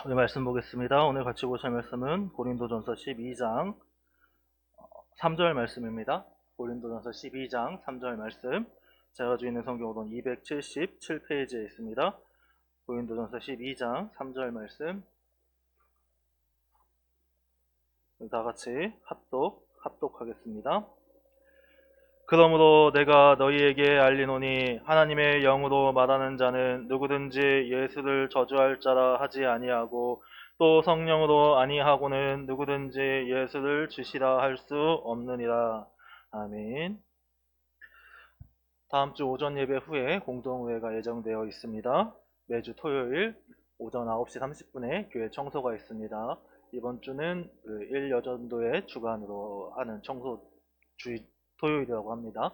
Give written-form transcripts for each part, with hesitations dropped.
오늘 말씀 보겠습니다. 오늘 같이 보실 말씀은 고린도전서 12장 3절 말씀입니다. 고린도전서 12장 3절 말씀. 제가 가지고 있는 성경으로는 277페이지에 있습니다. 고린도전서 12장 3절 말씀. 다 같이 합독하겠습니다. 그러므로 내가 너희에게 알리노니 하나님의 영으로 말하는 자는 누구든지 예수를 저주할 자라 하지 아니하고 또 성령으로 아니하고는 누구든지 예수를 주시라 할 수 없느니라. 아멘. 다음 주 오전 예배 후에 공동회가 예정되어 있습니다. 매주 토요일 오전 9시 30분에 교회 청소가 있습니다. 이번 주는 1여전도의 주간으로 하는 청소 토요일이라고 합니다.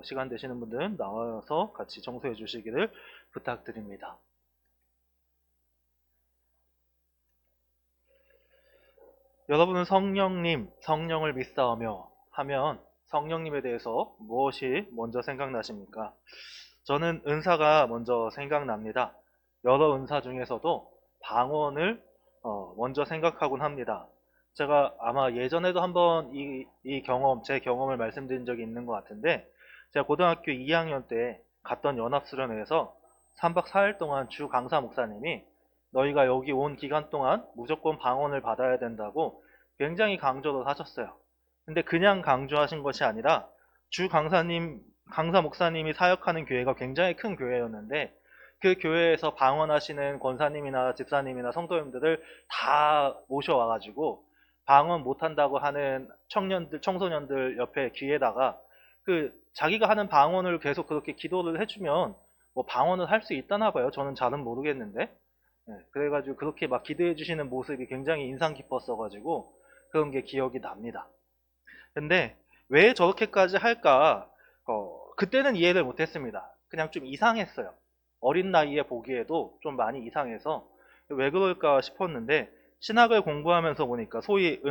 시간 되시는 분들은 나와서 같이 청소해 주시기를 부탁드립니다. 여러분은 성령을 믿사오며 하면 성령님에 대해서 무엇이 먼저 생각나십니까? 저는 은사가 먼저 생각납니다. 여러 은사 중에서도 방언을 먼저 생각하곤 합니다. 제가 아마 예전에도 한번 제 경험을 말씀드린 적이 있는 것 같은데, 제가 고등학교 2학년 때 갔던 연합수련회에서 3박 4일 동안 주 강사 목사님이 너희가 여기 온 기간 동안 무조건 방언을 받아야 된다고 굉장히 강조를 하셨어요. 근데 그냥 강조하신 것이 아니라 강사 목사님이 사역하는 교회가 굉장히 큰 교회였는데 그 교회에서 방언하시는 권사님이나 집사님이나 성도님들을 다 모셔와가지고 방언 못한다고 하는 청소년들 옆에 귀에다가 자기가 하는 방언을 계속 그렇게 기도를 해주면 뭐 방언을 할 수 있다나 봐요. 저는 잘은 모르겠는데. 그래가지고 그렇게 막 기도해 주시는 모습이 굉장히 인상 깊었어가지고 그런 게 기억이 납니다. 근데 왜 저렇게까지 할까? 그때는 이해를 못했습니다. 그냥 좀 이상했어요. 어린 나이에 보기에도 좀 많이 이상해서 왜 그럴까 싶었는데 신학을 공부하면서 보니까 소위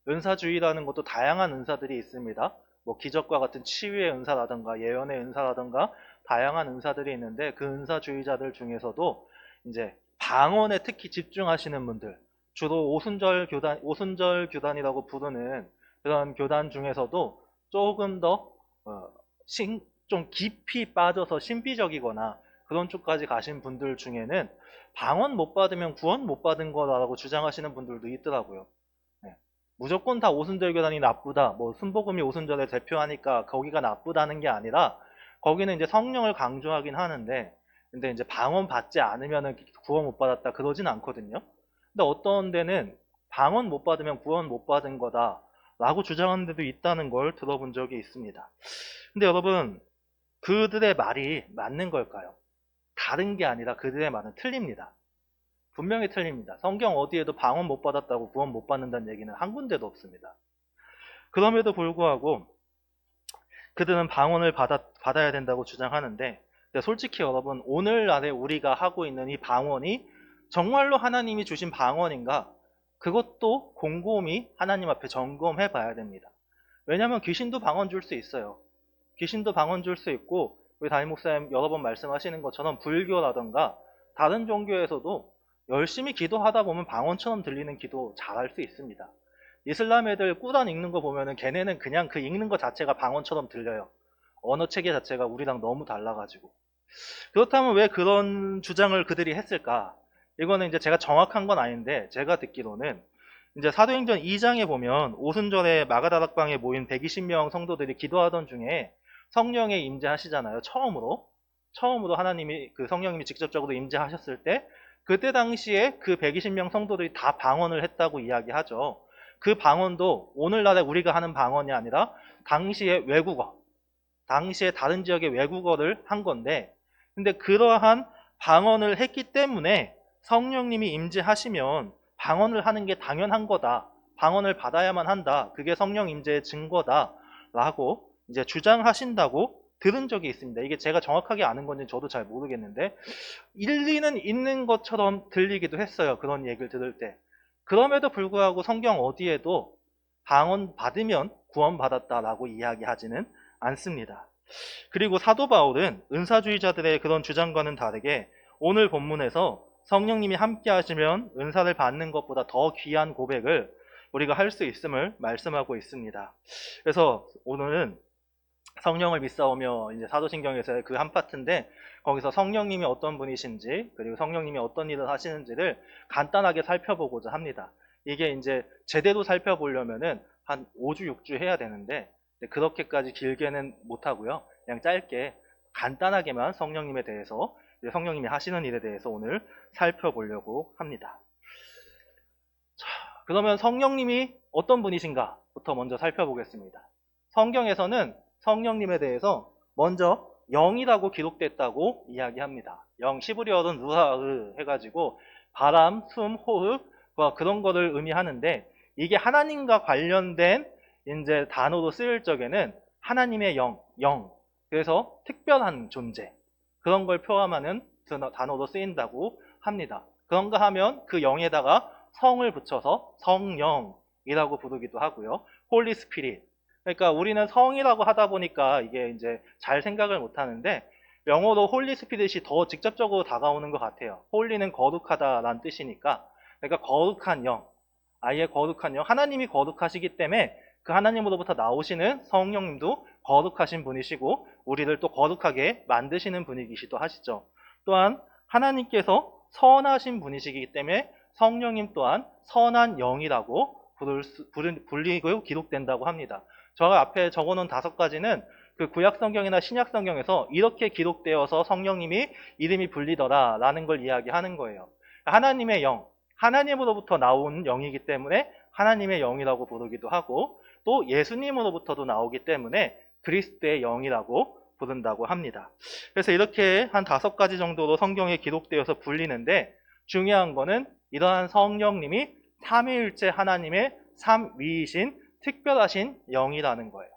은사주의라는 것도 다양한 은사들이 있습니다. 뭐 기적과 같은 치유의 은사라든가 예언의 은사라든가 다양한 은사들이 있는데 그 은사주의자들 중에서도 이제 방언에 특히 집중하시는 분들, 주로 오순절 교단이라고 부르는 그런 교단 중에서도 조금 더 좀 깊이 빠져서 신비적이거나 그런 쪽까지 가신 분들 중에는 방언 못 받으면 구원 못 받은 거라고 주장하시는 분들도 있더라고요. 네. 무조건 다 오순절 교단이 나쁘다, 뭐 순복음이 오순절을 대표하니까 거기가 나쁘다는 게 아니라 거기는 이제 성령을 강조하긴 하는데 근데 이제 방언 받지 않으면 구원 못 받았다 그러진 않거든요. 근데 어떤 데는 방언 못 받으면 구원 못 받은 거다 라고 주장하는 데도 있다는 걸 들어본 적이 있습니다. 근데 여러분, 그들의 말이 맞는 걸까요? 다른 게 아니라 그들의 말은 틀립니다. 분명히 틀립니다. 성경 어디에도 방언 못 받았다고 구원 못 받는다는 얘기는 한 군데도 없습니다. 그럼에도 불구하고 그들은 방언을 받아야 된다고 주장하는데 솔직히 여러분, 오늘날에 우리가 하고 있는 이 방언이 정말로 하나님이 주신 방언인가? 그것도 곰곰이 하나님 앞에 점검해 봐야 됩니다. 왜냐하면 귀신도 방언 줄 수 있어요. 귀신도 방언 줄 수 있고 우리 담임 목사님 여러 번 말씀하시는 것처럼 불교라던가 다른 종교에서도 열심히 기도하다 보면 방언처럼 들리는 기도 잘할 수 있습니다. 이슬람 애들 꾸란 읽는 거 보면은 걔네는 그냥 그 읽는 것 자체가 방언처럼 들려요. 언어 체계 자체가 우리랑 너무 달라가지고. 그렇다면 왜 그런 주장을 그들이 했을까? 이거는 이제 제가 정확한 건 아닌데 제가 듣기로는 이제 사도행전 2장에 보면 오순절에 마가다락방에 모인 120명 성도들이 기도하던 중에 성령에 임재하시잖아요. 처음으로 하나님이 성령님이 직접적으로 임재하셨을 때 그때 당시에 그 120명 성도들이 다 방언을 했다고 이야기하죠. 그 방언도 오늘날에 우리가 하는 방언이 아니라 당시에 다른 지역의 외국어를 한 건데 근데 그러한 방언을 했기 때문에 성령님이 임재하시면 방언을 하는 게 당연한 거다. 방언을 받아야만 한다. 그게 성령 임재의 증거다. 라고 이제 주장하신다고 들은 적이 있습니다. 이게 제가 정확하게 아는 건지 저도 잘 모르겠는데 일리는 있는 것처럼 들리기도 했어요. 그런 얘기를 들을 때. 그럼에도 불구하고 성경 어디에도 방언 받으면 구원받았다라고 이야기하지는 않습니다. 그리고 사도 바울은 은사주의자들의 그런 주장과는 다르게 오늘 본문에서 성령님이 함께 하시면 은사를 받는 것보다 더 귀한 고백을 우리가 할 수 있음을 말씀하고 있습니다. 그래서 오늘은 성령을 믿사오며 이제 사도신경에서의 그 한 파트인데, 거기서 성령님이 어떤 분이신지, 그리고 성령님이 어떤 일을 하시는지를 간단하게 살펴보고자 합니다. 이게 이제 제대로 살펴보려면은 한 5주, 6주 해야 되는데, 그렇게까지 길게는 못하고요. 그냥 짧게 간단하게만 성령님에 대해서, 성령님이 하시는 일에 대해서 오늘 살펴보려고 합니다. 자, 그러면 성령님이 어떤 분이신가부터 먼저 살펴보겠습니다. 성경에서는 성령님에 대해서 먼저 영이라고 기록됐다고 이야기합니다. 영, 시브리어는 루하흐 해가지고 바람, 숨, 호흡 그런 거를 의미하는데, 이게 하나님과 관련된 이제 단어로 쓰일 적에는 하나님의 영, 그래서 특별한 존재, 그런 걸 표함하는 단어로 쓰인다고 합니다. 그런가 하면 그 영에다가 성을 붙여서 성령이라고 부르기도 하고요. 홀리 스피릿. 그러니까 우리는 성이라고 하다 보니까 이게 이제 잘 생각을 못 하는데, 영어로 홀리 스피릿이 더 직접적으로 다가오는 것 같아요. 홀리는 거룩하다라는 뜻이니까. 그러니까 거룩한 영, 아예 거룩한 영, 하나님이 거룩하시기 때문에 그 하나님으로부터 나오시는 성령님도 거룩하신 분이시고, 우리를 또 거룩하게 만드시는 분이시기도 하시죠. 또한 하나님께서 선하신 분이시기 때문에 성령님 또한 선한 영이라고 불리고 기록된다고 합니다. 제가 앞에 적어놓은 5가지는 그 구약성경이나 신약성경에서 이렇게 기록되어서 성령님이 이름이 불리더라 라는 걸 이야기하는 거예요. 하나님의 영, 하나님으로부터 나온 영이기 때문에 하나님의 영이라고 부르기도 하고, 또 예수님으로부터도 나오기 때문에 그리스도의 영이라고 부른다고 합니다. 그래서 이렇게 한 5가지 정도로 성경에 기록되어서 불리는데, 중요한 거는 이러한 성령님이 삼위일체 하나님의 삼위이신 특별하신 영이라는 거예요.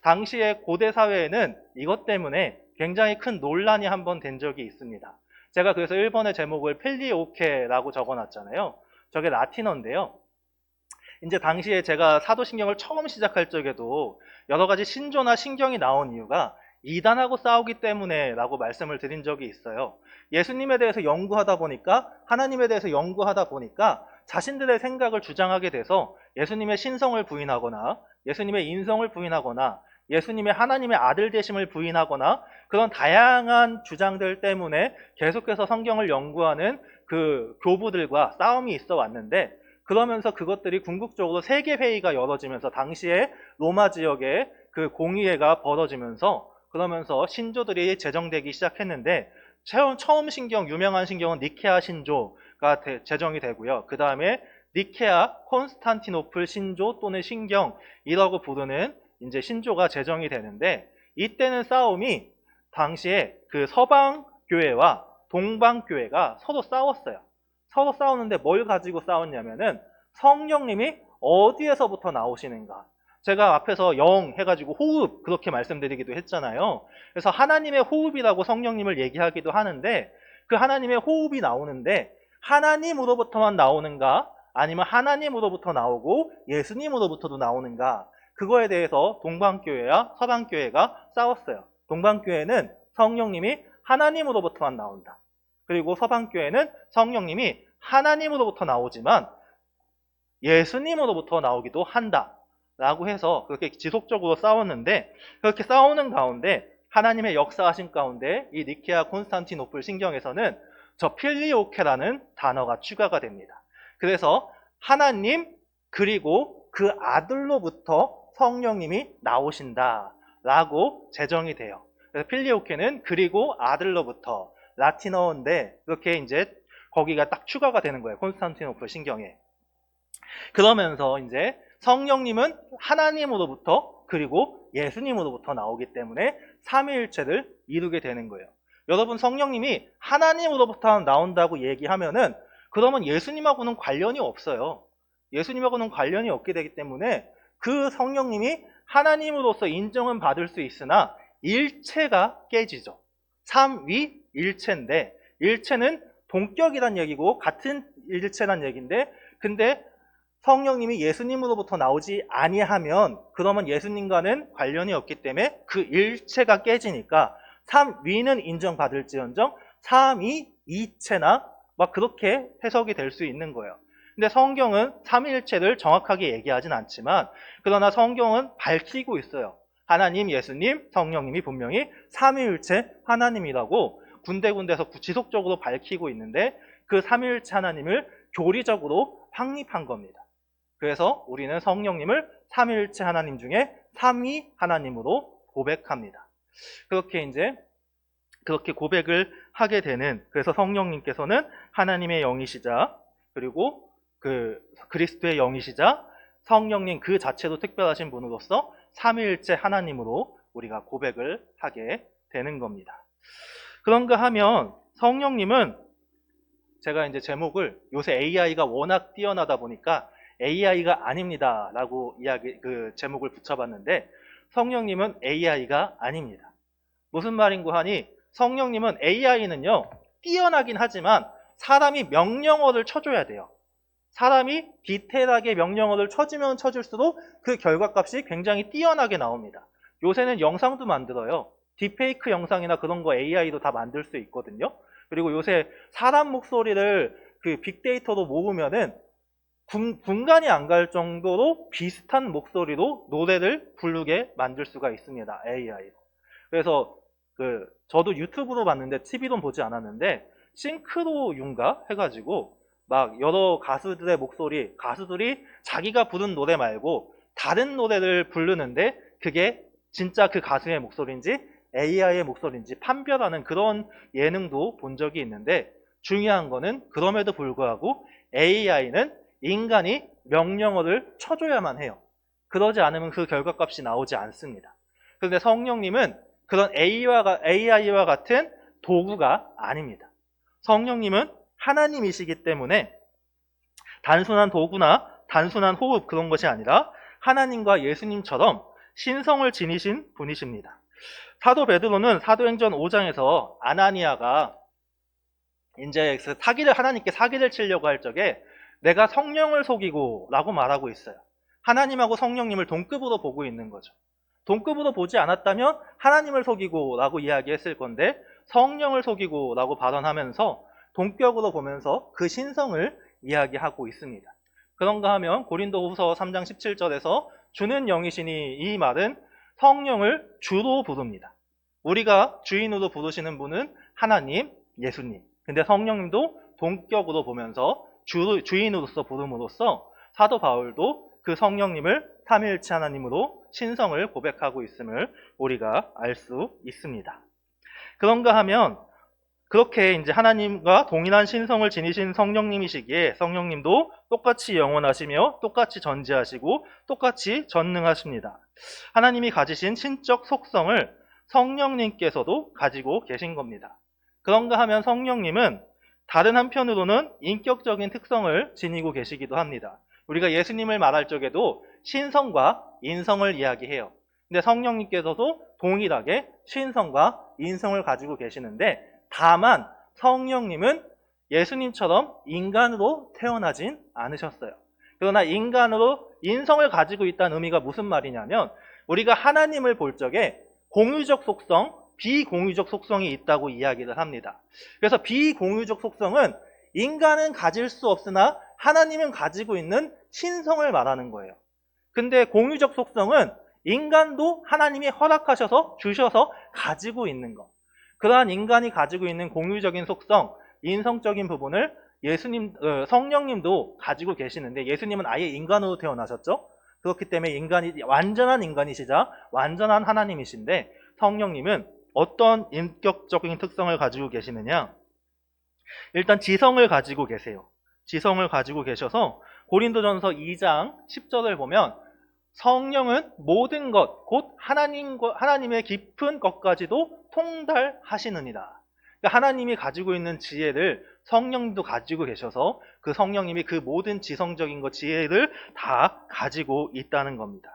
당시의 고대 사회에는 이것 때문에 굉장히 큰 논란이 한번 된 적이 있습니다. 제가 그래서 1번의 제목을 필리오케라고 적어놨잖아요. 저게 라틴어인데요. 이제 당시에 제가 사도신경을 처음 시작할 적에도 여러 가지 신조나 신경이 나온 이유가 이단하고 싸우기 때문에 라고 말씀을 드린 적이 있어요. 예수님에 대해서 연구하다 보니까, 하나님에 대해서 연구하다 보니까 자신들의 생각을 주장하게 돼서 예수님의 신성을 부인하거나, 예수님의 인성을 부인하거나, 예수님의 하나님의 아들 되심을 부인하거나, 그런 다양한 주장들 때문에 계속해서 성경을 연구하는 그 교부들과 싸움이 있어 왔는데, 그러면서 그것들이 궁극적으로 세계회의가 열어지면서 당시에 로마 지역에 그 공의회가 벌어지면서, 그러면서 신조들이 제정되기 시작했는데, 처음 신경, 유명한 신경은 니케아 신조가 제정이 되고요. 그 다음에 니케아 콘스탄티노플 신조 또는 신경이라고 부르는 이제 신조가 제정이 되는데, 이때는 싸움이 당시에 그 서방 교회와 동방 교회가 서로 싸웠어요. 서로 싸우는데 뭘 가지고 싸웠냐면은 성령님이 어디에서부터 나오시는가. 제가 앞에서 영 해가지고 호흡 그렇게 말씀드리기도 했잖아요. 그래서 하나님의 호흡이라고 성령님을 얘기하기도 하는데, 그 하나님의 호흡이 나오는데 하나님으로부터만 나오는가, 아니면 하나님으로부터 나오고 예수님으로부터도 나오는가, 그거에 대해서 동방교회와 서방교회가 싸웠어요. 동방교회는 성령님이 하나님으로부터만 나온다. 그리고 서방교회는 성령님이 하나님으로부터 나오지만 예수님으로부터 나오기도 한다 라고 해서 그렇게 지속적으로 싸웠는데, 그렇게 싸우는 가운데 하나님의 역사하신 가운데 이 니케아 콘스탄티노플 신경에서는 저 필리오케라는 단어가 추가가 됩니다. 그래서 하나님 그리고 그 아들로부터 성령님이 나오신다 라고 제정이 돼요. 그래서 필리오케는 그리고 아들로부터, 라틴어인데 그렇게 이제 거기가 딱 추가가 되는 거예요. 콘스탄티노플 신경에. 그러면서 이제 성령님은 하나님으로부터 그리고 예수님으로부터 나오기 때문에 삼위일체를 이루게 되는 거예요. 여러분, 성령님이 하나님으로부터 나온다고 얘기하면은 그러면 예수님하고는 관련이 없어요. 예수님하고는 관련이 없게 되기 때문에 그 성령님이 하나님으로서 인정은 받을 수 있으나 일체가 깨지죠. 삼위일체인데, 일체는 동격이란 얘기고 같은 일체란 얘기인데, 근데 성령님이 예수님으로부터 나오지 아니하면 그러면 예수님과는 관련이 없기 때문에 그 일체가 깨지니까 삼위는 인정받을지언정 삼위이체나 막 그렇게 해석이 될 수 있는 거예요. 근데 성경은 삼위일체를 정확하게 얘기하진 않지만 그러나 성경은 밝히고 있어요. 하나님, 예수님, 성령님이 분명히 삼위일체 하나님이라고 군데군데서 지속적으로 밝히고 있는데 그 삼위일체 하나님을 교리적으로 확립한 겁니다. 그래서 우리는 성령님을 삼위일체 하나님 중에 삼위 하나님으로 고백합니다. 그렇게 고백을 하게 되는, 그래서 성령님께서는 하나님의 영이시자 그리고 그리스도의 영이시자 성령님 그 자체도 특별하신 분으로서 삼위일체 하나님으로 우리가 고백을 하게 되는 겁니다. 그런가 하면 성령님은, 제가 이제 제목을, 요새 AI가 워낙 뛰어나다 보니까 AI가 아닙니다 라고 제목을 붙여봤는데, 성령님은 AI가 아닙니다. 무슨 말인고 하니, 성령님은, AI는요 뛰어나긴 하지만 사람이 명령어를 쳐줘야 돼요. 사람이 디테일하게 명령어를 쳐주면 쳐줄수록 그 결과값이 굉장히 뛰어나게 나옵니다. 요새는 영상도 만들어요. 딥페이크 영상이나 그런 거 AI도 다 만들 수 있거든요. 그리고 요새 사람 목소리를 그 빅데이터로 모으면은 분간이 안 갈 정도로 비슷한 목소리로 노래를 부르게 만들 수가 있습니다. AI로. 그래서 저도 유튜브로 봤는데 TV로 보지 않았는데 싱크로윤가 해가지고 막 여러 가수들의 목소리, 가수들이 자기가 부른 노래 말고 다른 노래를 부르는데 그게 진짜 그 가수의 목소리인지 AI의 목소리인지 판별하는 그런 예능도 본 적이 있는데, 중요한 거는 그럼에도 불구하고 AI는 인간이 명령어를 쳐줘야만 해요. 그러지 않으면 그 결과값이 나오지 않습니다. 그런데 성령님은 그런 AI와 같은 도구가 아닙니다. 성령님은 하나님이시기 때문에 단순한 도구나 단순한 호흡, 그런 것이 아니라 하나님과 예수님처럼 신성을 지니신 분이십니다. 사도 베드로는 사도행전 5장에서 아나니아가 이제 하나님께 사기를 치려고 할 적에 내가 성령을 속이고 라고 말하고 있어요. 하나님하고 성령님을 동급으로 보고 있는 거죠. 동급으로 보지 않았다면 하나님을 속이고 라고 이야기했을 건데 성령을 속이고 라고 발언하면서 동격으로 보면서 그 신성을 이야기하고 있습니다. 그런가 하면 고린도후서 3장 17절에서 주는 영이시니, 이 말은 성령을 주로 부릅니다. 우리가 주인으로 부르시는 분은 하나님, 예수님. 근데 성령님도 동격으로 보면서 주인으로서 부름으로써 사도 바울도 그 성령님을 삼위일체 하나님으로 신성을 고백하고 있음을 우리가 알 수 있습니다. 그런가 하면 그렇게 이제 하나님과 동일한 신성을 지니신 성령님이시기에 성령님도 똑같이 영원하시며 똑같이 전지하시고 똑같이 전능하십니다. 하나님이 가지신 신적 속성을 성령님께서도 가지고 계신 겁니다. 그런가 하면 성령님은 다른 한편으로는 인격적인 특성을 지니고 계시기도 합니다. 우리가 예수님을 말할 적에도 신성과 인성을 이야기해요. 근데 성령님께서도 동일하게 신성과 인성을 가지고 계시는데, 다만 성령님은 예수님처럼 인간으로 태어나진 않으셨어요. 그러나 인간으로 인성을 가지고 있다는 의미가 무슨 말이냐면, 우리가 하나님을 볼 적에 공유적 속성, 비공유적 속성이 있다고 이야기를 합니다. 그래서 비공유적 속성은 인간은 가질 수 없으나 하나님은 가지고 있는 신성을 말하는 거예요. 근데 공유적 속성은 인간도 하나님이 허락하셔서 주셔서 가지고 있는 것. 그러한 인간이 가지고 있는 공유적인 속성, 인성적인 부분을 성령님도 가지고 계시는데, 예수님은 아예 인간으로 태어나셨죠. 그렇기 때문에 완전한 인간이시자 완전한 하나님이신데, 성령님은 어떤 인격적인 특성을 가지고 계시느냐? 일단 지성을 가지고 계세요. 지성을 가지고 계셔서 고린도전서 2장 10절을 보면 성령은 모든 것, 곧 하나님의 깊은 것까지도 통달하시느니라. 그러니까 하나님이 가지고 있는 지혜를 성령님도 가지고 계셔서 그 성령님이 그 모든 지성적인 것, 지혜를 다 가지고 있다는 겁니다.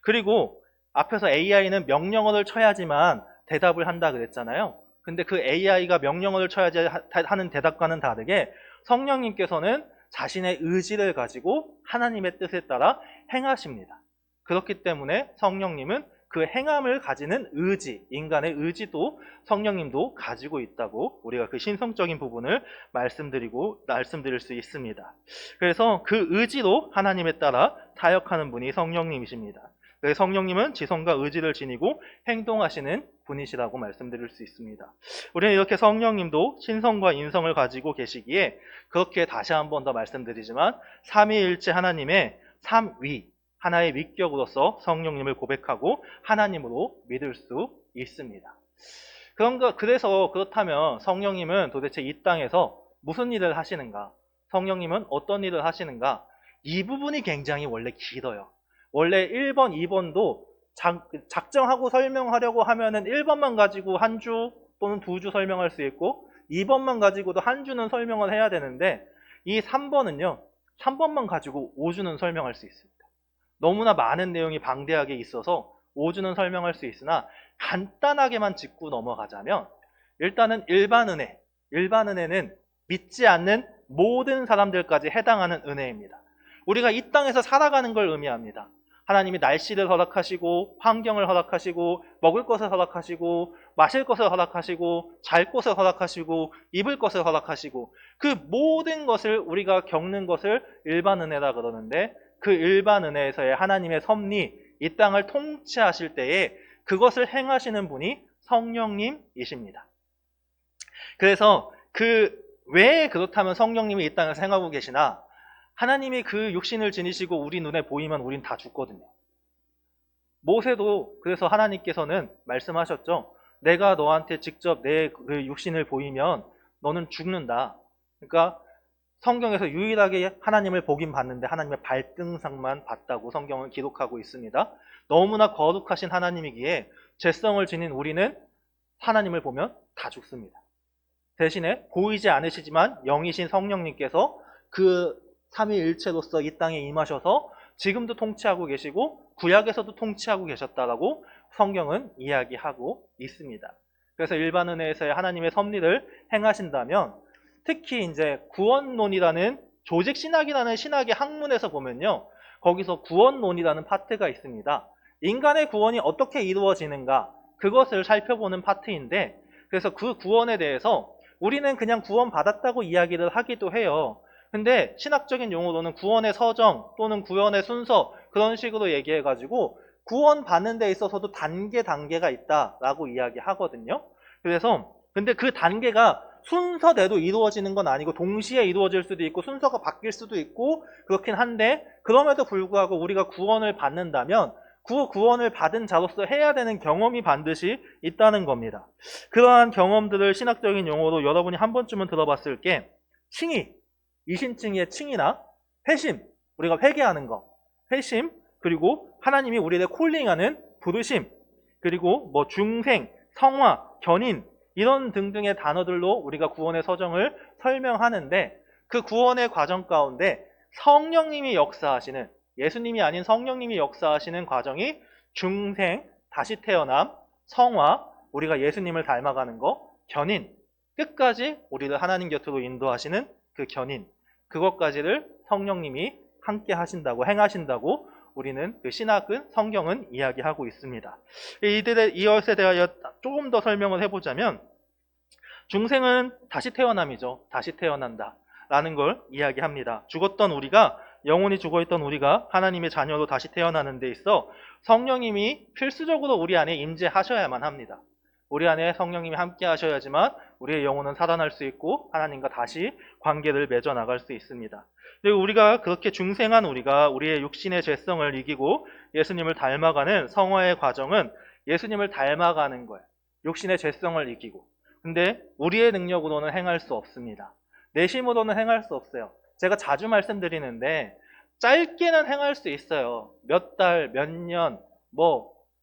그리고 앞에서 AI는 명령어를 쳐야지만 대답을 한다 그랬잖아요. 근데 그 AI가 명령어를 쳐야지 하는 대답과는 다르게 성령님께서는 자신의 의지를 가지고 하나님의 뜻에 따라 행하십니다. 그렇기 때문에 성령님은 그 행함을 가지는 의지, 인간의 의지도 성령님도 가지고 있다고 우리가 그 신성적인 부분을 말씀드릴 수 있습니다. 그래서 그 의지로 하나님에 따라 사역하는 분이 성령님이십니다. 그래서 성령님은 지성과 의지를 지니고 행동하시는 분이시라고 말씀드릴 수 있습니다. 우리는 이렇게 성령님도 신성과 인성을 가지고 계시기에 그렇게 다시 한 번 더 말씀드리지만 삼위일체 하나님의 삼위, 하나의 위격으로서 성령님을 고백하고 하나님으로 믿을 수 있습니다. 그래서 그렇다면 성령님은 도대체 이 땅에서 무슨 일을 하시는가? 성령님은 어떤 일을 하시는가? 이 부분이 굉장히 원래 길어요. 원래 1번, 2번도 작정하고 설명하려고 하면은 1번만 가지고 한 주 또는 2주 설명할 수 있고 2번만 가지고도 한 주는 설명을 해야 되는데 이 3번은요. 3번만 가지고 5주는 설명할 수 있습니다. 너무나 많은 내용이 방대하게 있어서 5주는 설명할 수 있으나 간단하게만 짚고 넘어가자면 일단은 일반 은혜는 믿지 않는 모든 사람들까지 해당하는 은혜입니다. 우리가 이 땅에서 살아가는 걸 의미합니다. 하나님이 날씨를 허락하시고 환경을 허락하시고 먹을 것을 허락하시고 마실 것을 허락하시고 잘 곳을 허락하시고 입을 것을 허락하시고 그 모든 것을 우리가 겪는 것을 일반 은혜라 그러는데 그 일반 은혜에서의 하나님의 섭리, 이 땅을 통치하실 때에 그것을 행하시는 분이 성령님이십니다. 그래서 왜 그렇다면 성령님이 이 땅에서 행하고 계시나? 하나님이 그 육신을 지니시고 우리 눈에 보이면 우린 다 죽거든요. 모세도 그래서 하나님께서는 말씀하셨죠. 내가 너한테 직접 내 그 육신을 보이면 너는 죽는다. 그러니까 성경에서 유일하게 하나님을 보긴 봤는데 하나님의 발등상만 봤다고 성경은 기록하고 있습니다. 너무나 거룩하신 하나님이기에 죄성을 지닌 우리는 하나님을 보면 다 죽습니다. 대신에 보이지 않으시지만 영이신 성령님께서 그 삼위일체로서 이 땅에 임하셔서 지금도 통치하고 계시고 구약에서도 통치하고 계셨다라고 성경은 이야기하고 있습니다. 그래서 일반 은혜에서의 하나님의 섭리를 행하신다면 특히 이제 구원론이라는 조직신학이라는 신학의 학문에서 보면요. 거기서 구원론이라는 파트가 있습니다. 인간의 구원이 어떻게 이루어지는가 그것을 살펴보는 파트인데 그래서 그 구원에 대해서 우리는 그냥 구원받았다고 이야기를 하기도 해요. 근데 신학적인 용어로는 구원의 서정 또는 구원의 순서 그런 식으로 얘기해가지고 구원받는 데 있어서도 단계가 있다라고 이야기하거든요. 그래서 근데 그 단계가 순서대로 이루어지는 건 아니고 동시에 이루어질 수도 있고 순서가 바뀔 수도 있고 그렇긴 한데 그럼에도 불구하고 우리가 구원을 받는다면 그 구원을 받은 자로서 해야 되는 경험이 반드시 있다는 겁니다. 그러한 경험들을 신학적인 용어로 여러분이 한 번쯤은 들어봤을 게 칭의, 이신칭의의 칭의나 회심, 우리가 회개하는 거, 회심, 그리고 하나님이 우리를 콜링하는 부르심, 그리고 뭐 중생, 성화, 견인 이런 등등의 단어들로 우리가 구원의 서정을 설명하는데 그 구원의 과정 가운데 성령님이 역사하시는 예수님이 아닌 성령님이 역사하시는 과정이 중생, 다시 태어남, 성화, 우리가 예수님을 닮아가는 거, 견인, 끝까지 우리를 하나님 곁으로 인도하시는 그 견인, 그것까지를 성령님이 함께 하신다고 행하신다고 우리는 그 신학은 성경은 이야기하고 있습니다. 이것에 대하여 조금 더 설명을 해보자면 중생은 다시 태어남이죠. 다시 태어난다 라는 걸 이야기합니다. 죽었던 우리가 영혼이 죽어있던 우리가 하나님의 자녀로 다시 태어나는 데 있어 성령님이 필수적으로 우리 안에 임재하셔야만 합니다. 우리 안에 성령님이 함께 하셔야지만 우리의 영혼은 살아날 수 있고 하나님과 다시 관계를 맺어 나갈 수 있습니다. 그리고 우리가 그렇게 중생한 우리가 우리의 육신의 죄성을 이기고 예수님을 닮아가는 성화의 과정은 예수님을 닮아가는 거예요. 육신의 죄성을 이기고. 근데 우리의 능력으로는 행할 수 없습니다. 내 힘으로는 행할 수 없어요. 제가 자주 말씀드리는데 짧게는 행할 수 있어요. 몇 달, 몇 년,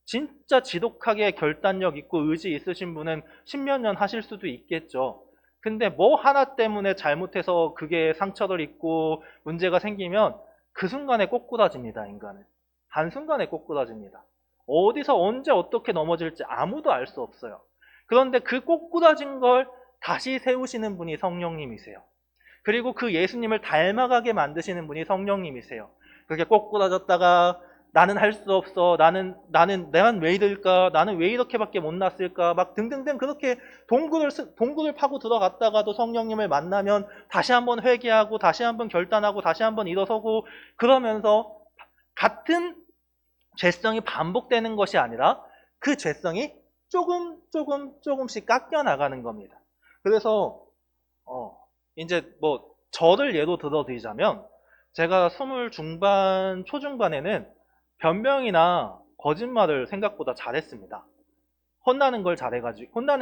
진짜 지독하게 결단력 있고 의지 있으신 분은 십몇 년 하실 수도 있겠죠. 근데 뭐 하나 때문에 잘못해서 그게 상처를 입고 문제가 생기면 그 순간에 꼬꾸라집니다, 인간은. 한순간에 꼬꾸라집니다. 어디서 언제 어떻게 넘어질지 아무도 알 수 없어요. 그런데 그 꼬꾸라진 걸 다시 세우시는 분이 성령님이세요. 그리고 그 예수님을 닮아가게 만드시는 분이 성령님이세요. 그렇게 꼬꾸라졌다가 나는 할 수 없어. 내가 왜 이럴까? 나는 왜 이렇게밖에 못 났을까? 막 등등등 그렇게 동굴을 파고 들어갔다가도 성령님을 만나면 다시 한번 회개하고, 다시 한번 결단하고, 다시 한번 일어서고, 그러면서 같은 죄성이 반복되는 것이 아니라 그 죄성이 조금씩 깎여 나가는 겁니다. 그래서, 이제 뭐, 저를 예로 들어드리자면, 제가 20 중반, 초중반에는 변명이나 거짓말을 생각보다 잘했습니다. 혼나는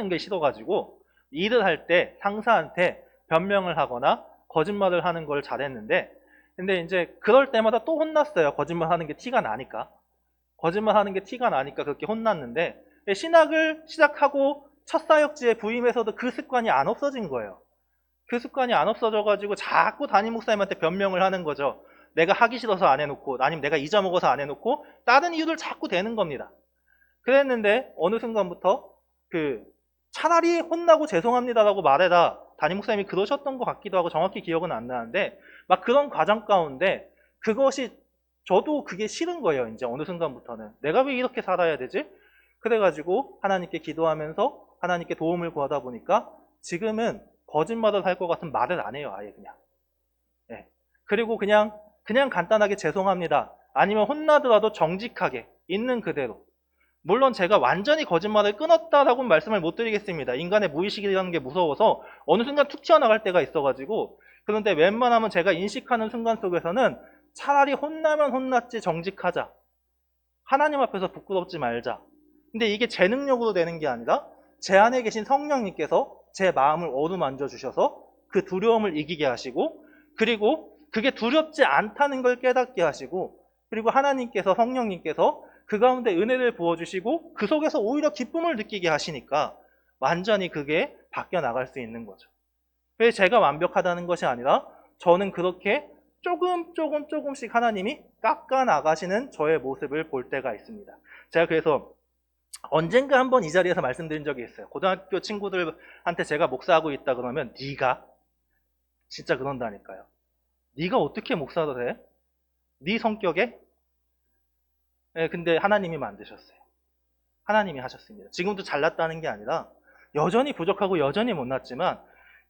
게 싫어가지고, 일을 할 때 상사한테 변명을 하거나 거짓말을 하는 걸 잘했는데, 근데 이제 그럴 때마다 또 혼났어요. 거짓말 하는 게 티가 나니까. 그렇게 혼났는데, 신학을 시작하고 첫 사역지에 부임해서도 그 습관이 안 없어진 거예요. 그 습관이 안 없어져가지고 자꾸 담임 목사님한테 변명을 하는 거죠. 내가 하기 싫어서 안 해놓고, 아니면 내가 잊어먹어서 안 해놓고, 다른 이유를 자꾸 대는 겁니다. 그랬는데 어느 순간부터 차라리 혼나고 죄송합니다라고 말해라. 담임 목사님이 그러셨던 것 같기도 하고 정확히 기억은 안 나는데, 막 그런 과정 가운데 저도 그게 싫은 거예요. 이제 어느 순간부터는 내가 왜 이렇게 살아야 되지? 그래가지고 하나님께 기도하면서 하나님께 도움을 구하다 보니까 지금은 거짓말을 할 것 같은 말을 안 해요. 아예 그냥. 예. 그리고 그냥 간단하게 죄송합니다. 아니면 혼나더라도 정직하게 있는 그대로. 물론 제가 완전히 거짓말을 끊었다라고는 말씀을 못 드리겠습니다. 인간의 무의식이라는 게 무서워서 어느 순간 툭 튀어나갈 때가 있어가지고. 그런데 웬만하면 제가 인식하는 순간 속에서는 차라리 혼나면 혼났지 정직하자. 하나님 앞에서 부끄럽지 말자. 근데 이게 제 능력으로 되는 게 아니라 제 안에 계신 성령님께서 제 마음을 어루만져 주셔서 그 두려움을 이기게 하시고, 그리고 그게 두렵지 않다는 걸 깨닫게 하시고, 그리고 하나님께서, 성령님께서 그 가운데 은혜를 부어주시고 그 속에서 오히려 기쁨을 느끼게 하시니까 완전히 그게 바뀌어 나갈 수 있는 거죠. 그래서 제가 완벽하다는 것이 아니라 저는 그렇게 조금씩 하나님이 깎아 나가시는 저의 모습을 볼 때가 있습니다. 제가 그래서 언젠가 한번 이 자리에서 말씀드린 적이 있어요. 고등학교 친구들한테 제가 목사하고 있다 그러면 네가 진짜 그런다니까요. 네가 어떻게 목사를 해? 네 성격에? 네, 근데 하나님이 만드셨어요. 하나님이 하셨습니다. 지금도 잘났다는 게 아니라 여전히 부족하고 여전히 못났지만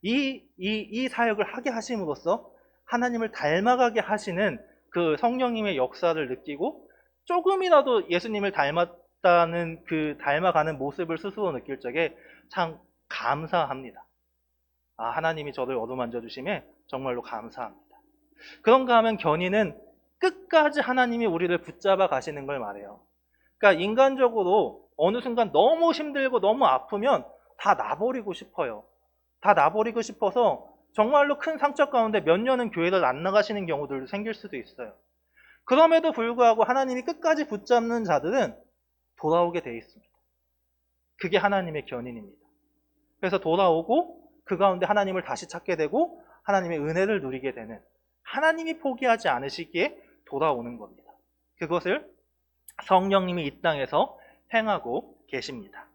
이 사역을 하게 하심으로써 하나님을 닮아가게 하시는 그 성령님의 역사를 느끼고 조금이라도 예수님을 닮았다는 그 닮아가는 모습을 스스로 느낄 적에 참 감사합니다. 아, 하나님이 저를 어루만져 주심에 정말로 감사합니다. 그런가 하면 견인은 끝까지 하나님이 우리를 붙잡아 가시는 걸 말해요. 그러니까 인간적으로 어느 순간 너무 힘들고 너무 아프면 다 놔버리고 싶어요. 다 놔버리고 싶어서 정말로 큰 상처 가운데 몇 년은 교회를 안 나가시는 경우들도 생길 수도 있어요. 그럼에도 불구하고 하나님이 끝까지 붙잡는 자들은 돌아오게 돼 있습니다. 그게 하나님의 견인입니다. 그래서 돌아오고 그 가운데 하나님을 다시 찾게 되고 하나님의 은혜를 누리게 되는, 하나님이 포기하지 않으시기에 돌아오는 겁니다. 그것을 성령님이 이 땅에서 행하고 계십니다.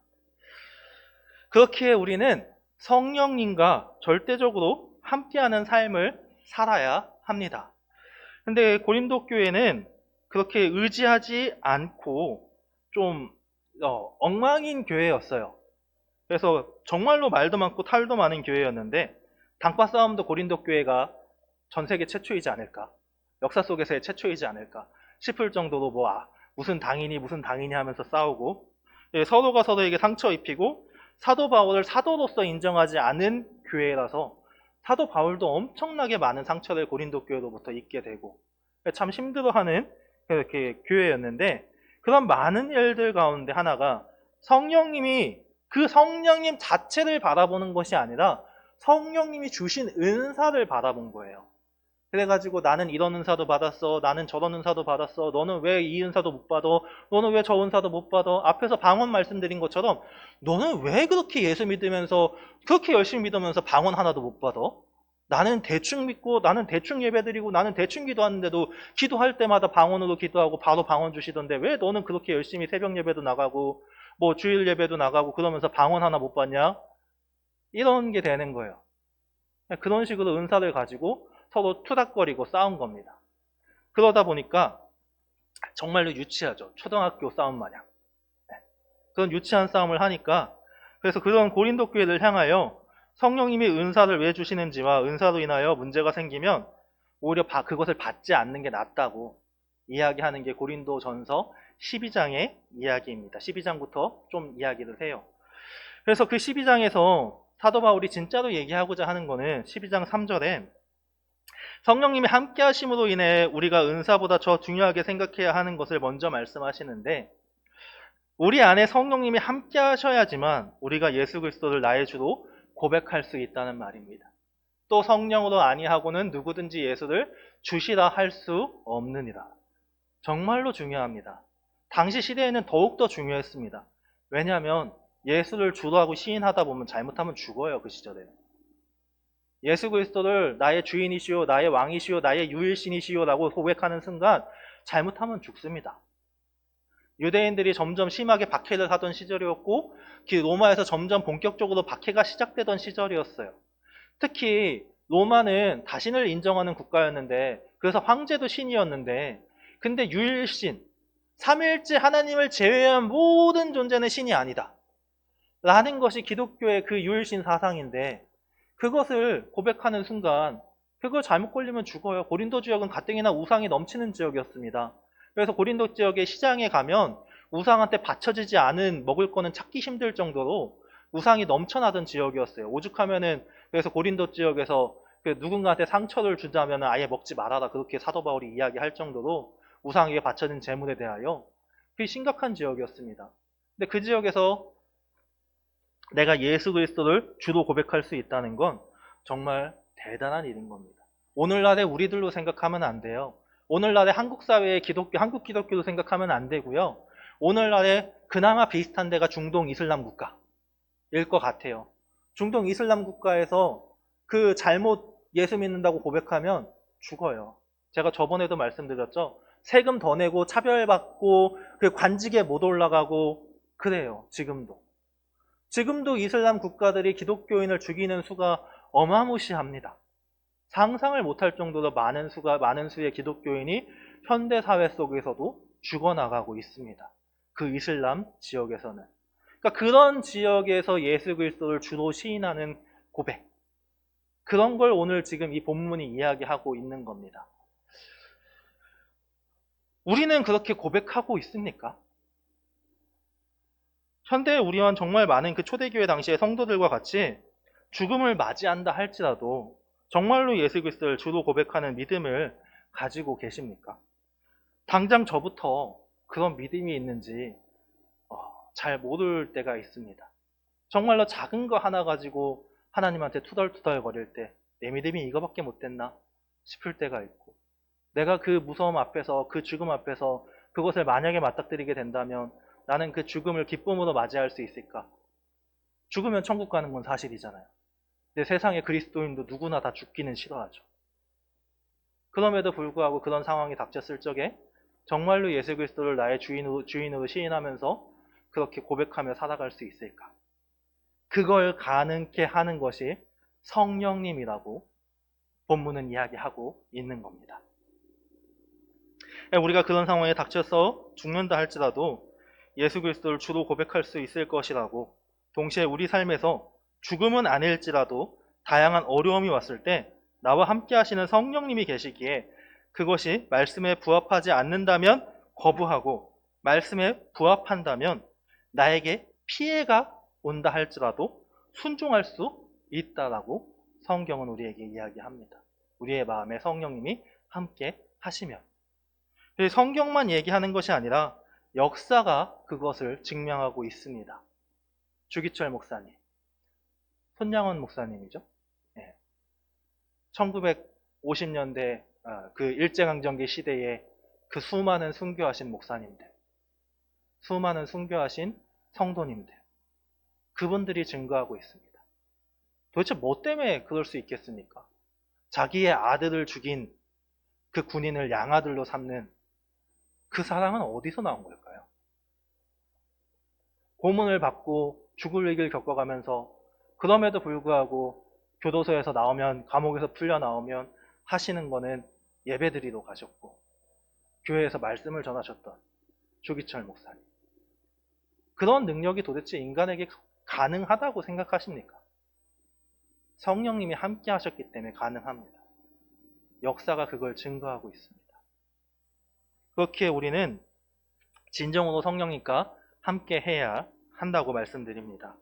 그렇게 우리는 성령님과 절대적으로 함께하는 삶을 살아야 합니다. 근데 고린도 교회는 그렇게 의지하지 않고 좀 엉망인 교회였어요. 그래서 정말로 말도 많고 탈도 많은 교회였는데 단과 싸움도 고린도 교회가 전 세계 최초이지 않을까, 역사 속에서의 최초이지 않을까 싶을 정도로 무슨 당인이 하면서 싸우고, 서로가 서로에게 상처 입히고, 사도 바울을 사도로서 인정하지 않은 교회라서 사도 바울도 엄청나게 많은 상처를 고린도 교회로부터 입게 되고 참 힘들어하는 그렇게 교회였는데, 그런 많은 일들 가운데 하나가 성령님이 그 성령님 자체를 바라보는 것이 아니라 성령님이 주신 은사를 바라본 거예요. 그래가지고 나는 이런 은사도 받았어, 나는 저런 은사도 받았어, 너는 왜 이 은사도 못 받아, 너는 왜 저 은사도 못 받아. 앞에서 방언 말씀드린 것처럼 너는 왜 그렇게 예수 믿으면서 그렇게 열심히 믿으면서 방언 하나도 못 받아? 나는 대충 믿고, 나는 대충 예배드리고, 나는 대충 기도하는데도 기도할 때마다 방언으로 기도하고 바로 방언 주시던데 왜 너는 그렇게 열심히 새벽 예배도 나가고 주일 예배도 나가고 그러면서 방언 하나 못 받냐? 이런 게 되는 거예요. 그런 식으로 은사를 가지고 서로 투닥거리고 싸운 겁니다. 그러다 보니까 정말로 유치하죠. 초등학교 싸움 마냥. 네. 그런 유치한 싸움을 하니까 그래서 그런 고린도 교회를 향하여 성령님이 은사를 왜 주시는지와 은사로 인하여 문제가 생기면 오히려 그것을 받지 않는 게 낫다고 이야기하는 게 고린도전서 12장의 이야기입니다. 12장부터 좀 이야기를 해요. 그래서 그 12장에서 사도 바울이 진짜로 얘기하고자 하는 거는 12장 3절에 성령님이 함께 하심으로 인해 우리가 은사보다 더 중요하게 생각해야 하는 것을 먼저 말씀하시는데, 우리 안에 성령님이 함께 하셔야지만 우리가 예수 그리스도를 나의 주로 고백할 수 있다는 말입니다. 또 성령으로 아니하고는 누구든지 예수를 주시라 할 수 없느니라. 정말로 중요합니다. 당시 시대에는 더욱더 중요했습니다. 왜냐하면 예수를 주로 하고 시인하다 보면 잘못하면 죽어요. 그 시절에. 예수 그리스도를 나의 주인이시오, 나의 왕이시오, 나의 유일신이시오 라고 고백하는 순간 잘못하면 죽습니다. 유대인들이 점점 심하게 박해를 하던 시절이었고, 로마에서 점점 본격적으로 박해가 시작되던 시절이었어요. 특히 로마는 다신을 인정하는 국가였는데, 그래서 황제도 신이었는데, 근데 유일신, 삼일째 하나님을 제외한 모든 존재는 신이 아니다 라는 것이 기독교의 그 유일신 사상인데, 그것을 고백하는 순간 그걸 잘못 걸리면 죽어요. 고린도 지역은 가뜩이나 우상이 넘치는 지역이었습니다. 그래서 고린도 지역의 시장에 가면 우상한테 바쳐지지 않은 먹을 거는 찾기 힘들 정도로 우상이 넘쳐나던 지역이었어요. 오죽하면은 그래서 고린도 지역에서 누군가한테 상처를 주자면 아예 먹지 말아라, 그렇게 사도 바울이 이야기할 정도로 우상에게 바쳐진 재물에 대하여 그게 심각한 지역이었습니다. 근데 그 지역에서 내가 예수 그리스도를 주로 고백할 수 있다는 건 정말 대단한 일인 겁니다. 오늘날의 우리들로 생각하면 안 돼요. 오늘날의 한국 사회의 한국 기독교도 생각하면 안 되고요. 오늘날의 그나마 비슷한 데가 중동 이슬람 국가일 것 같아요. 중동 이슬람 국가에서 그 잘못 예수 믿는다고 고백하면 죽어요. 제가 저번에도 말씀드렸죠. 세금 더 내고 차별받고 그 관직에 못 올라가고 그래요. 지금도 이슬람 국가들이 기독교인을 죽이는 수가 어마무시합니다. 상상을 못할 정도로 많은 수의 기독교인이 현대 사회 속에서도 죽어나가고 있습니다. 그 이슬람 지역에서는. 그러니까 그런 지역에서 예수 그리스도를 주로 시인하는 고백. 그런 걸 오늘 지금 이 본문이 이야기하고 있는 겁니다. 우리는 그렇게 고백하고 있습니까? 현대에 우리와는 정말 많은 그 초대교회 당시의 성도들과 같이 죽음을 맞이한다 할지라도 정말로 예수 그리스도를 주로 고백하는 믿음을 가지고 계십니까? 당장 저부터 그런 믿음이 있는지 잘 모를 때가 있습니다. 정말로 작은 거 하나 가지고 하나님한테 투덜투덜 거릴 때 내 믿음이 이거밖에 못 됐나 싶을 때가 있고, 내가 그 무서움 앞에서, 그 죽음 앞에서 그것을 만약에 맞닥뜨리게 된다면 나는 그 죽음을 기쁨으로 맞이할 수 있을까? 죽으면 천국 가는 건 사실이잖아요. 근데 세상의 그리스도인도 누구나 다 죽기는 싫어하죠. 그럼에도 불구하고 그런 상황이 닥쳤을 적에 정말로 예수 그리스도를 나의 주인으로 시인하면서 그렇게 고백하며 살아갈 수 있을까? 그걸 가능케 하는 것이 성령님이라고 본문은 이야기하고 있는 겁니다. 우리가 그런 상황에 닥쳐서 죽는다 할지라도 예수 그리스도를 주로 고백할 수 있을 것이라고, 동시에 우리 삶에서 죽음은 아닐지라도 다양한 어려움이 왔을 때 나와 함께 하시는 성령님이 계시기에 그것이 말씀에 부합하지 않는다면 거부하고, 말씀에 부합한다면 나에게 피해가 온다 할지라도 순종할 수 있다라고 성경은 우리에게 이야기합니다. 우리의 마음에 성령님이 함께 하시면. 성경만 얘기하는 것이 아니라 역사가 그것을 증명하고 있습니다. 주기철 목사님, 손양원 목사님이죠. 1950년대 그 일제강점기 시대에 그 수많은 순교하신 목사님들, 수많은 순교하신 성도님들, 그분들이 증거하고 있습니다. 도대체 뭐 때문에 그럴 수 있겠습니까? 자기의 아들을 죽인 그 군인을 양아들로 삼는 그 사랑은 어디서 나온 걸까요? 고문을 받고 죽을 위기를 겪어가면서 그럼에도 불구하고 교도소에서 나오면, 감옥에서 풀려 나오면 하시는 거는 예배드리러 가셨고, 교회에서 말씀을 전하셨던 조기철 목사님. 그런 능력이 도대체 인간에게 가능하다고 생각하십니까? 성령님이 함께 하셨기 때문에 가능합니다. 역사가 그걸 증거하고 있습니다. 그렇게 우리는 진정으로 성령님과 함께 해야 한다고 말씀드립니다.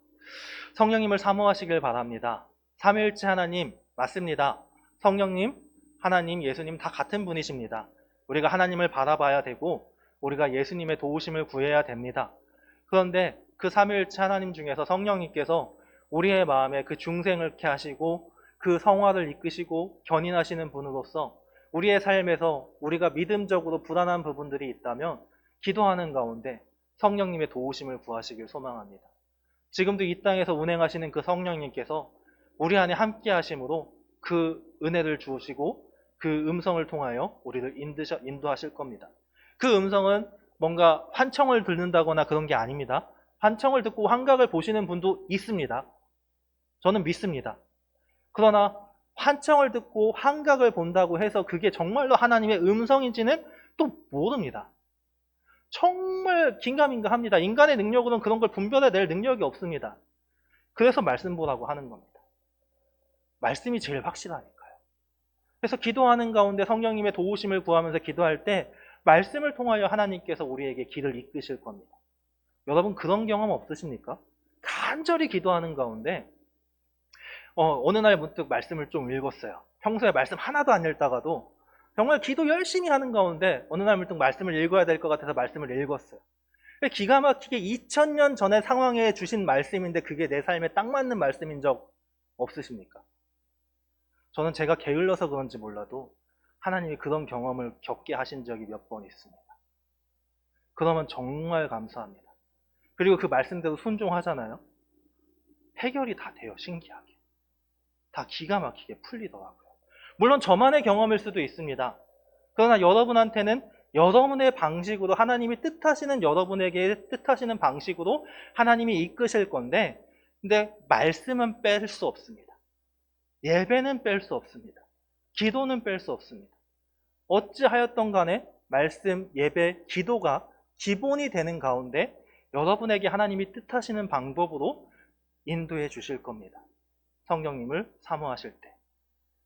성령님을 사모하시길 바랍니다. 삼위일체 하나님 맞습니다. 성령님, 하나님, 예수님 다 같은 분이십니다. 우리가 하나님을 바라봐야 되고 우리가 예수님의 도우심을 구해야 됩니다. 그런데 그 삼위일체 하나님 중에서 성령님께서 우리의 마음에 그 중생을 케 하시고 그 성화를 이끄시고 견인하시는 분으로서 우리의 삶에서 우리가 믿음적으로 불안한 부분들이 있다면 기도하는 가운데 성령님의 도우심을 구하시길 소망합니다. 지금도 이 땅에서 운행하시는 그 성령님께서 우리 안에 함께 하심으로 그 은혜를 주시고 그 음성을 통하여 우리를 인도하실 겁니다. 그 음성은 뭔가 환청을 듣는다거나 그런 게 아닙니다. 환청을 듣고 환각을 보시는 분도 있습니다. 저는 믿습니다. 그러나 환청을 듣고 환각을 본다고 해서 그게 정말로 하나님의 음성인지는 또 모릅니다. 정말 긴가민가합니다. 인간의 능력으로는 그런 걸 분별해낼 능력이 없습니다. 그래서 말씀 보라고 하는 겁니다. 말씀이 제일 확실하니까요. 그래서 기도하는 가운데 성령님의 도우심을 구하면서 기도할 때 말씀을 통하여 하나님께서 우리에게 길을 이끄실 겁니다. 여러분 그런 경험 없으십니까? 간절히 기도하는 가운데 어느 날 문득 말씀을 좀 읽었어요. 평소에 말씀 하나도 안 읽다가도 정말 기도 열심히 하는 가운데 어느 날 문득 말씀을 읽어야 될 것 같아서 말씀을 읽었어요. 기가 막히게 2000년 전의 상황에 주신 말씀인데 그게 내 삶에 딱 맞는 말씀인 적 없으십니까? 저는 제가 게을러서 그런지 몰라도 하나님이 그런 경험을 겪게 하신 적이 몇 번 있습니다. 그러면 정말 감사합니다. 그리고 그 말씀대로 순종하잖아요. 해결이 다 돼요. 신기하게. 다 기가 막히게 풀리더라고요. 물론 저만의 경험일 수도 있습니다. 그러나 여러분한테는 여러분의 방식으로 하나님이 뜻하시는 여러분에게 뜻하시는 방식으로 하나님이 이끄실 건데 근데 말씀은 뺄 수 없습니다. 예배는 뺄 수 없습니다. 기도는 뺄 수 없습니다. 어찌하였던 간에 말씀, 예배, 기도가 기본이 되는 가운데 여러분에게 하나님이 뜻하시는 방법으로 인도해 주실 겁니다. 성령님을 사모하실 때.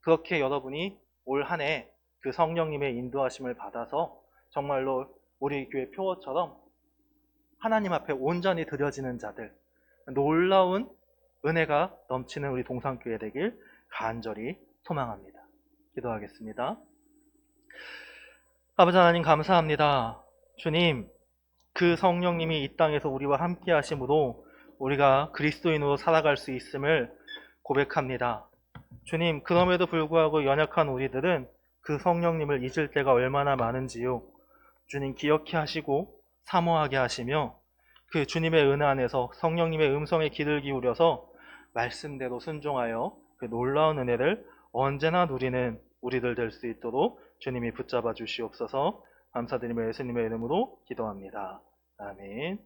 그렇게 여러분이 올 한 해 그 성령님의 인도하심을 받아서 정말로 우리 교회 표어처럼 하나님 앞에 온전히 드려지는 자들, 놀라운 은혜가 넘치는 우리 동산교회 되길 간절히 소망합니다. 기도하겠습니다. 아버지 하나님 감사합니다. 주님, 그 성령님이 이 땅에서 우리와 함께 하심으로 우리가 그리스도인으로 살아갈 수 있음을 고백합니다. 주님, 그럼에도 불구하고 연약한 우리들은 그 성령님을 잊을 때가 얼마나 많은지요. 주님 기억해 하시고 사모하게 하시며 그 주님의 은혜 안에서 성령님의 음성에 귀를 기울여서 말씀대로 순종하여 그 놀라운 은혜를 언제나 누리는 우리들 될 수 있도록 주님이 붙잡아 주시옵소서. 감사드리며 예수님의 이름으로 기도합니다. 아멘.